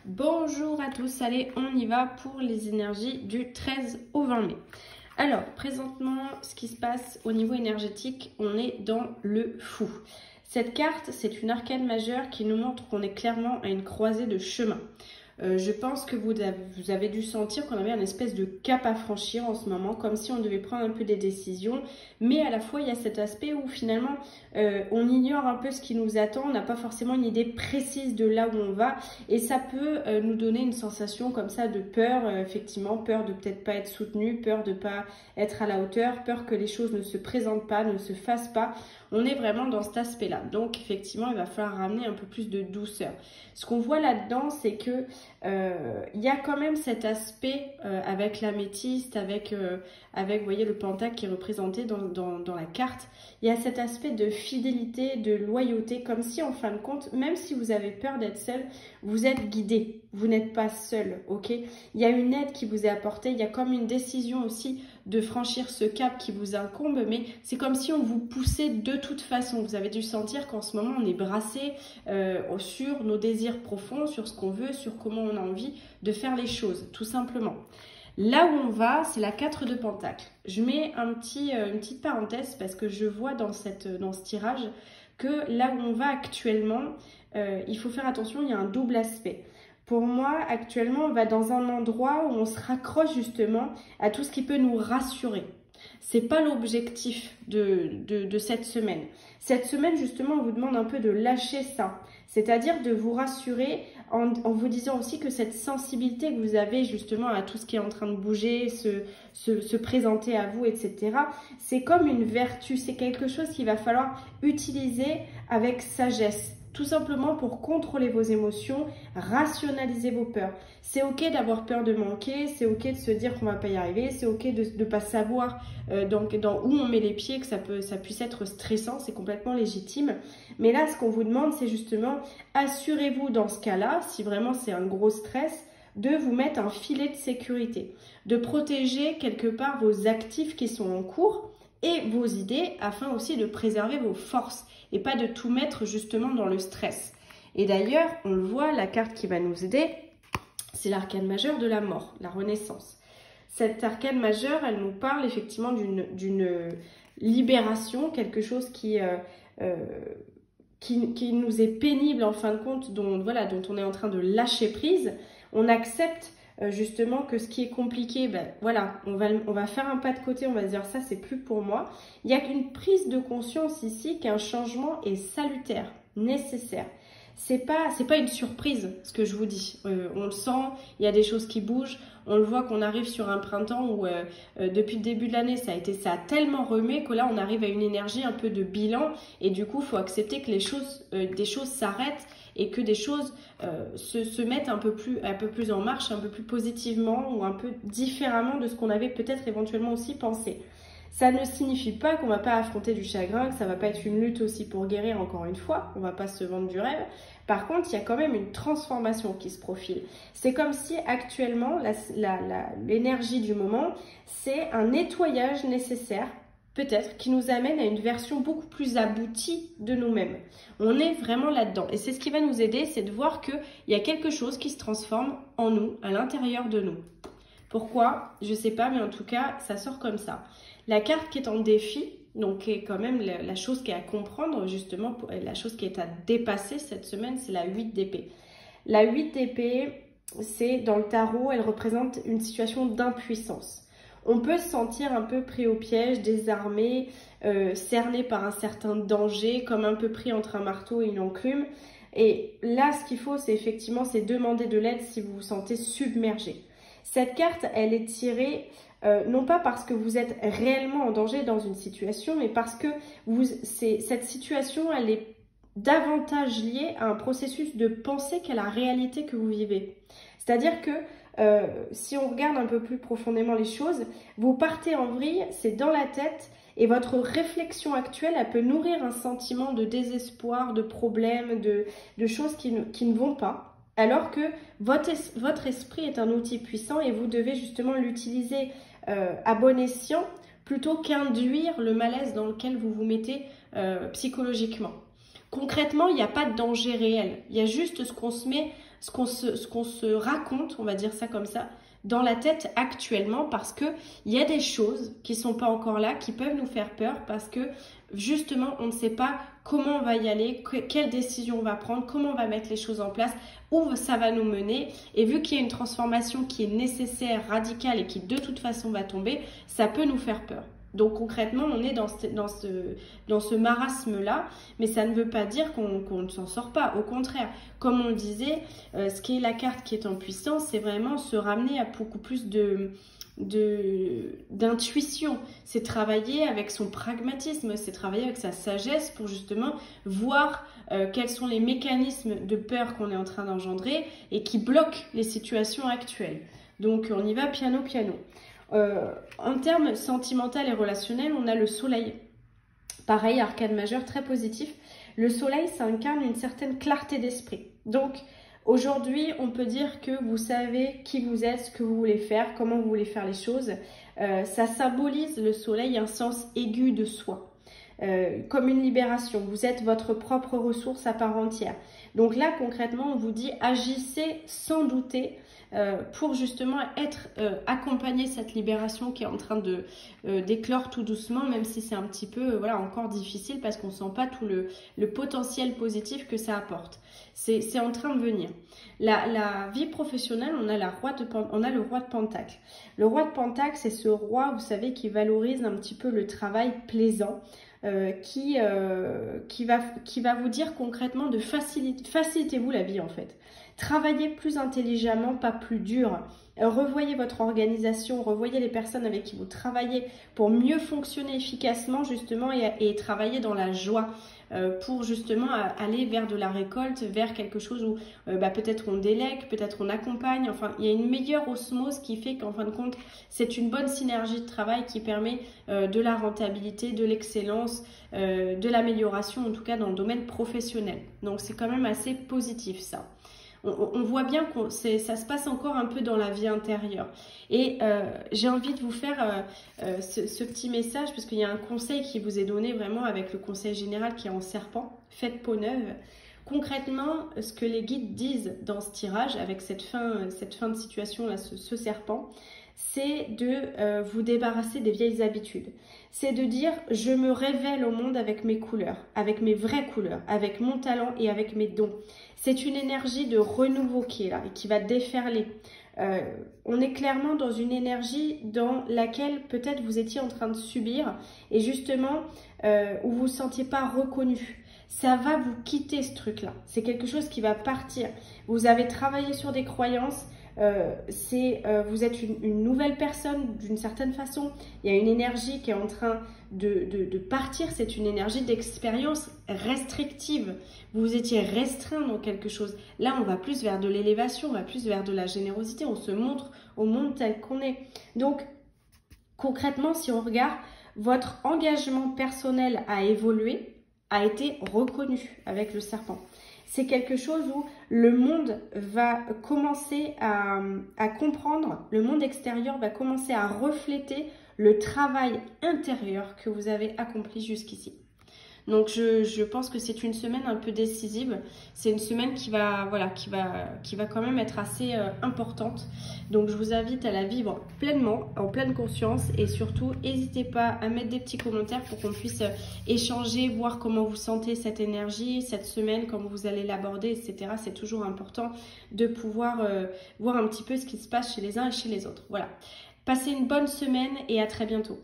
Bonjour à tous, allez on y va pour les énergies du 13 au 20 mai. Alors présentement ce qui se passe au niveau énergétique, on est dans le fou. Cette carte c'est une arcane majeure qui nous montre qu'on est clairement à une croisée de chemin. Je pense que vous avez dû sentir qu'on avait un espèce de cap à franchir en ce moment, comme si on devait prendre un peu des décisions, mais à la fois il y a cet aspect où finalement on ignore un peu ce qui nous attend, on n'a pas forcément une idée précise de là où on va, et ça peut nous donner une sensation comme ça de peur, effectivement, peur de peut-être pas être soutenu, peur de pas être à la hauteur, peur que les choses ne se présentent pas, ne se fassent pas. On est vraiment dans cet aspect-là. Donc, effectivement, il va falloir ramener un peu plus de douceur. Ce qu'on voit là-dedans, c'est que il y a quand même cet aspect avec l'améthyste, avec vous voyez, le pentacle qui est représenté dans la carte. Il y a cet aspect de fidélité, de loyauté, comme si, en fin de compte, même si vous avez peur d'être seul, vous êtes guidé. Vous n'êtes pas seul, ok? Il y a une aide qui vous est apportée. Il y a comme une décision aussi de franchir ce cap qui vous incombe, mais c'est comme si on vous poussait de toute façon. Vous avez dû sentir qu'en ce moment, on est brassé sur nos désirs profonds, sur ce qu'on veut, sur comment on a envie de faire les choses, tout simplement. Là où on va, c'est la 4 de Pentacle. Je mets une petite parenthèse parce que je vois dans ce tirage que là où on va actuellement, il faut faire attention, il y a un double aspect. Pour moi, actuellement, on va dans un endroit où on se raccroche justement à tout ce qui peut nous rassurer. C'est pas l'objectif de cette semaine. Cette semaine, justement, on vous demande un peu de lâcher ça. C'est-à-dire de vous rassurer en vous disant aussi que cette sensibilité que vous avez justement à tout ce qui est en train de bouger, se présenter à vous, etc. C'est comme une vertu, c'est quelque chose qu'il va falloir utiliser avec sagesse. Tout simplement pour contrôler vos émotions, rationaliser vos peurs. C'est ok d'avoir peur de manquer, c'est ok de se dire qu'on ne va pas y arriver, c'est ok de ne pas savoir dans où on met les pieds, que ça puisse être stressant, c'est complètement légitime. Mais là, ce qu'on vous demande, c'est justement, assurez-vous dans ce cas-là, si vraiment c'est un gros stress, de vous mettre un filet de sécurité, de protéger quelque part vos actifs qui sont en cours, et vos idées afin aussi de préserver vos forces et pas de tout mettre justement dans le stress. Et d'ailleurs, on le voit, la carte qui va nous aider, c'est l'arcane majeure de la mort, la renaissance. Cette arcane majeure, elle nous parle effectivement d'une libération, quelque chose qui nous est pénible en fin de compte, dont on est en train de lâcher prise. On accepte justement que ce qui est compliqué, ben voilà, on va faire un pas de côté, on va se dire ça c'est plus pour moi. Il y a qu'une prise de conscience ici qu'un changement est salutaire, nécessaire. C'est pas une surprise ce que je vous dis. On le sent, il y a des choses qui bougent. On le voit qu'on arrive sur un printemps où depuis le début de l'année ça a tellement remué que là on arrive à une énergie un peu de bilan et du coup il faut accepter que des choses s'arrêtent et que des choses se mettent un peu plus en marche, un peu plus positivement ou un peu différemment de ce qu'on avait peut-être éventuellement aussi pensé. Ça ne signifie pas qu'on ne va pas affronter du chagrin, que ça ne va pas être une lutte aussi pour guérir encore une fois, on ne va pas se vendre du rêve. Par contre, il y a quand même une transformation qui se profile. C'est comme si actuellement, l'énergie du moment, c'est un nettoyage nécessaire, peut-être, qui nous amène à une version beaucoup plus aboutie de nous-mêmes. On est vraiment là-dedans. Et c'est ce qui va nous aider, c'est de voir qu'il y a quelque chose qui se transforme en nous, à l'intérieur de nous. Pourquoi? Je ne sais pas, mais en tout cas, ça sort comme ça. La carte qui est en défi, donc qui est quand même la chose qui est à comprendre, justement, la chose qui est à dépasser cette semaine, c'est la 8 d'épée. La 8 d'épée, c'est dans le tarot, elle représente une situation d'impuissance. On peut se sentir un peu pris au piège, désarmé, cerné par un certain danger, comme un peu pris entre un marteau et une enclume. Et là, ce qu'il faut, c'est effectivement, c'est demander de l'aide si vous vous sentez submergé. Cette carte, elle est tirée non pas parce que vous êtes réellement en danger dans une situation, mais parce que cette situation, elle est davantage liée à un processus de pensée qu'à la réalité que vous vivez. C'est-à-dire que si on regarde un peu plus profondément les choses, vous partez en vrille, c'est dans la tête, et votre réflexion actuelle, elle peut nourrir un sentiment de désespoir, de problèmes, de choses qui ne vont pas. Alors que votre esprit est un outil puissant et vous devez justement l'utiliser à bon escient plutôt qu'induire le malaise dans lequel vous vous mettez psychologiquement. Concrètement, il n'y a pas de danger réel. Il y a juste ce qu'on se met ce qu'on se raconte, on va dire ça comme ça, dans la tête actuellement, parce que il y a des choses qui sont pas encore là, qui peuvent nous faire peur, parce que justement on ne sait pas comment on va y aller, quelle décision on va prendre, comment on va mettre les choses en place, où ça va nous mener. Et vu qu'il y a une transformation qui est nécessaire, radicale et qui de toute façon va tomber, ça peut nous faire peur. Donc concrètement, on est dans ce marasme-là, mais ça ne veut pas dire qu'on ne s'en sort pas. Au contraire, comme on le disait, ce qui est la carte qui est en puissance, c'est vraiment se ramener à beaucoup plus d'intuition. C'est travailler avec son pragmatisme, c'est travailler avec sa sagesse pour justement voir quels sont les mécanismes de peur qu'on est en train d'engendrer et qui bloquent les situations actuelles. Donc on y va piano piano. En termes sentimental et relationnel, on a le soleil. Pareil, arcane majeur, très positif. Le soleil, ça incarne une certaine clarté d'esprit. Donc, aujourd'hui, on peut dire que vous savez qui vous êtes, ce que vous voulez faire, comment vous voulez faire les choses. Ça symbolise, le soleil, un sens aigu de soi. Comme une libération. Vous êtes votre propre ressource à part entière. Donc là, concrètement, on vous dit agissez sans douter pour justement accompagner cette libération qui est en train de d'éclore tout doucement, même si c'est un petit peu encore difficile parce qu'on ne sent pas tout le potentiel positif que ça apporte. C'est en train de venir. La vie professionnelle, on a le roi de Pentacle. Le roi de Pentacle, c'est ce roi, vous savez, qui valorise un petit peu le travail plaisant. Qui va vous dire concrètement de facilitez-vous la vie en fait. Travaillez plus intelligemment, pas plus dur. Revoyez votre organisation, revoyez les personnes avec qui vous travaillez pour mieux fonctionner efficacement justement et travailler dans la joie. Pour justement aller vers de la récolte, vers quelque chose où peut-être on délègue, peut-être on accompagne, enfin il y a une meilleure osmose qui fait qu'en fin de compte c'est une bonne synergie de travail qui permet de la rentabilité, de l'excellence, de l'amélioration en tout cas dans le domaine professionnel. Donc c'est quand même assez positif ça. On voit bien que ça se passe encore un peu dans la vie intérieure. Et j'ai envie de vous faire ce petit message, parce qu'il y a un conseil qui vous est donné vraiment avec le conseil général qui est en serpent, faites peau neuve. Concrètement, ce que les guides disent dans ce tirage, avec cette fin de situation, là, ce serpent, c'est de vous débarrasser des vieilles habitudes. C'est de dire, je me révèle au monde avec mes couleurs, avec mes vraies couleurs, avec mon talent et avec mes dons. C'est une énergie de renouveau qui est là et qui va déferler. On est clairement dans une énergie dans laquelle peut-être vous étiez en train de subir et justement où vous ne vous sentiez pas reconnu. Ça va vous quitter ce truc-là. C'est quelque chose qui va partir. Vous avez travaillé sur des croyances. Vous êtes une nouvelle personne d'une certaine façon. Il y a une énergie qui est en train de partir. C'est une énergie d'expérience restrictive. Vous étiez restreint dans quelque chose. Là, on va plus vers de l'élévation, on va plus vers de la générosité. On se montre au monde tel qu'on est. Donc, concrètement, si on regarde, votre engagement personnel a évolué, a été reconnu avec le serpent. C'est quelque chose où le monde va commencer à comprendre, le monde extérieur va commencer à refléter le travail intérieur que vous avez accompli jusqu'ici. Donc je pense que c'est une semaine un peu décisive. C'est une semaine qui va quand même être assez importante. Donc je vous invite à la vivre pleinement, en pleine conscience. Et surtout, n'hésitez pas à mettre des petits commentaires pour qu'on puisse échanger, voir comment vous sentez cette énergie, cette semaine, comment vous allez l'aborder, etc. C'est toujours important de pouvoir voir un petit peu ce qui se passe chez les uns et chez les autres. Voilà. Passez une bonne semaine et à très bientôt.